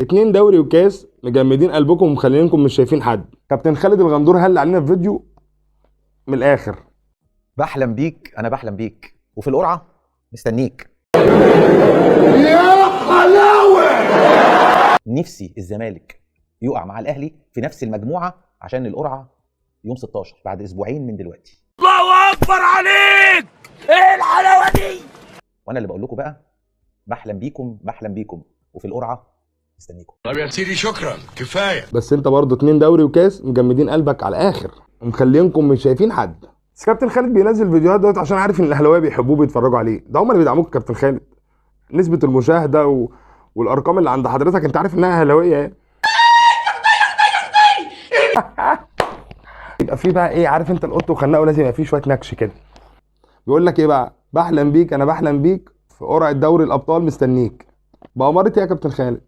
اتنين دوري وكاس مجمدين قلبكم ومخلينكم مش شايفين حد. كابتن خالد الغندور هل علينا في فيديو من الاخر. بحلم بيك، انا بحلم بيك، وفي القرعه مستنيك. يا حلاوه. نفسي الزمالك يقع مع الاهلي في نفس المجموعه عشان القرعه يوم 16 بعد اسبوعين من دلوقتي. الله اكبر عليك، ايه الحلاوه دي؟ وانا اللي بقول لكم بقى بحلم بيكم وفي القرعه مستنيكم. طب يا سيدي شكرا كفايه. بس انت برضو اتنين دوري وكاس مجمدين قلبك على الاخر ومخلينكم مش شايفين حد. بس كابتن خالد بينزل فيديوهات دوت عشان عارف ان الاهلاويه بيحبوه بيتفرجوا عليه. ده هم اللي بيدعموك كابتن خالد. نسبه المشاهده والارقام اللي عند حضرتك انت عارف انها اهلاويه يعني. يبقى في بقى ايه، عارف انت القط وخناقه لازم يبقى فيه شويه نكش كده. بيقول لك ايه بقى، بحلم بيك انا بحلم بيك في قرعه دوري الابطال مستنيك. بأمارة يا كابتن خالد.